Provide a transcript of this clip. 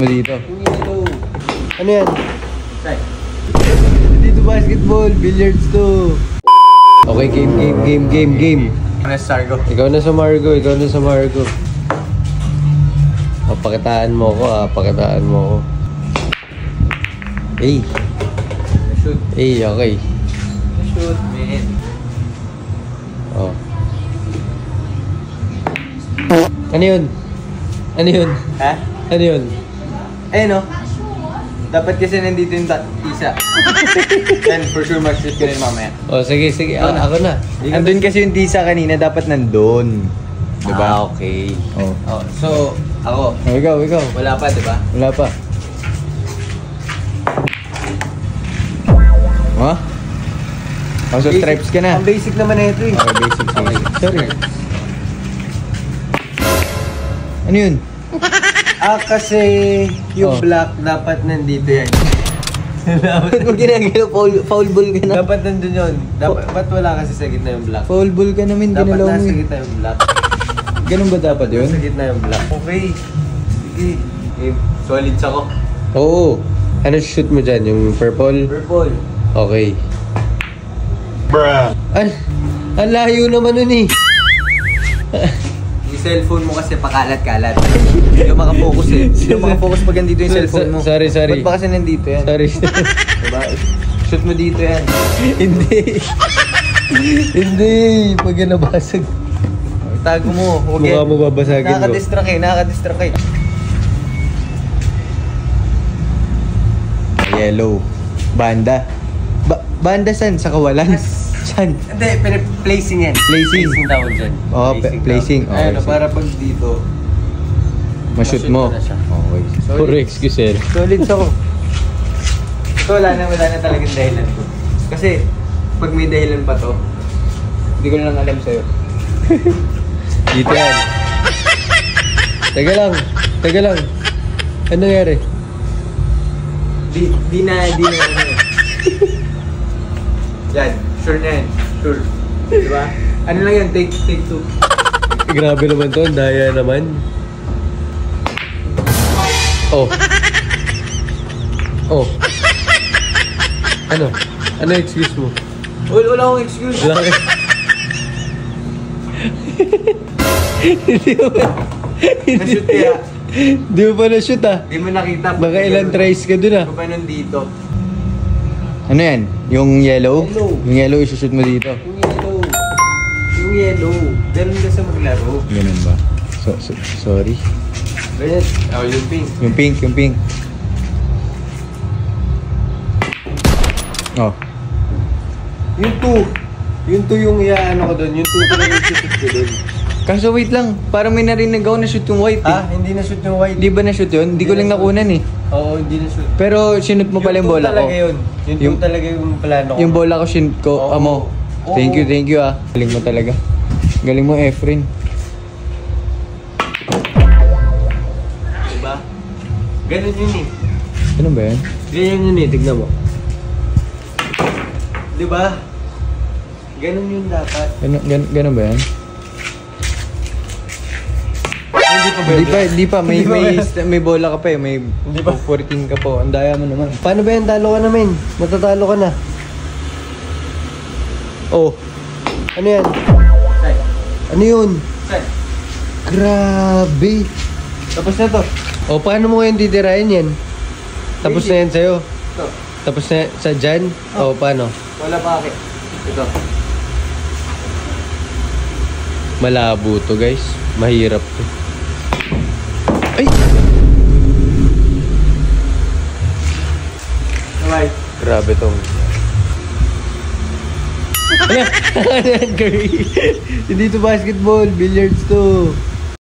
Dito. Ano yan? Side. Dito basketball, billiards to. Okay, game. Sargo. Ikaw na sa Margo. Pakitaan mo ko. Shoot. Okay. Shoot, man. Oh. Ano yun? Ha? Ano yun? Ayun o. Dapat kasi nandito yung tisa. And for sure mag-shoot ka rin mamaya. Oh, sige. Ako na. Andun kasi yung tisa kanina, dapat nandun. Diba? Okay. Oh, so, ako. Ikaw. Wala pa, diba? Wala pa. Huh? Oh, so stripes ka na. Ang basic naman na ito eh. Okay, basic. Okay. Sorry. Ano yun? Kasi yung black dapat nandito yan. Ba't mo ginagalaw? Foul ball ka na? Dapat nandun yun. Ba't wala kasi sa gitna yung black? Foul ball ka namin, Dapat ginalaw mo nasa eh. gitna yung black. Ganun ba dapat yun? Nasa gitna yung black. Okay. Sige. Solids ako. Oo. Ano shoot mo dyan? Yung purple? Purple. Okay. Bruh. Ang layo naman nun eh. Yung cellphone mo kasi pakalat-kalat. Hindi ka makafocus eh. Hindi ka makafocus pag nandito yung cellphone mo. Sorry. Ba't ba kasi nandito yan? Sorry. Diba? Shoot mo dito yan. Hindi. Pag nabasag. Tago mo. Okay. Mukha mo babasagin mo. Nakaka-distract eh. Yellow. Banda. Banda saan? Sa kawalan? Saan? Hindi, placing yan. Placing. Placing tawag dyan. Oo, placing. Okay, Ayun, para pag dito, ma-shoot mo. na siya. Okay. Puro excuse eh. Solid ako. So, wala na talagang dahilan ko. Kasi, pag may dahilan pa to, hindi ko na lang alam sa'yo. Dito yan. Teka lang. Ano nangyari? Di na. Yan, sure na yan. Sure. Diba? Ano lang yan, take two. Grabe naman to, ang daya naman. Oh. Ano excuse mo? Wala akong excuse. Wala ka. Na-shoot kaya. Di mo pa na-shoot ah. Di mo nakita. Baka ilang tries ka dun ah. Pa nandito. Ano yan? Yung yellow? Yung yellow isushoot mo dito. Yung yellow. Ganun ka sa maglaro. Ganun ba? Sorry. Ganyan. Oh, yung pink. Yung pink. Oh. Yung 2 yung iaano ko dun. Yung 2 ko yung shoot ko dun. Kaso wait lang, parang may narinig ako na-shoot yung white eh. Hindi na-shoot yung white. Di ba na-shoot yun? Hindi ko lang nakunan eh. Oo, hindi na-shoot. Pero sinut mo pala yung bola ko. Yung talaga yung plano ko. Yung bola ko sinut ko, Oo. amo. Oo. Thank you ah. Galing mo talaga. Galing mo, Efren. Diba? Ganun yun eh. Ano ba yan? Ganyan yun eh, tignan mo. Diba? Ganun yun dapat. Ganun ba yan? Hindi pa. May bola ka pa eh. May 14 ka po. Ang daya mo naman. Paano ba yan? Talo ka namin. Matatalo ka na. Oh. Ano yan? Ano yun? Grabe. Tapos na to. O, paano mo ngayon titirahin yan? Tapos na yan sa'yo? Ito. Tapos na sa dyan? O, paano? Wala pa aki. Ito. Malabo to guys. Mahirap to. Ay! Bye. Grabe tong. Ano yan, Curry? Hindi to basketball. Billiards to.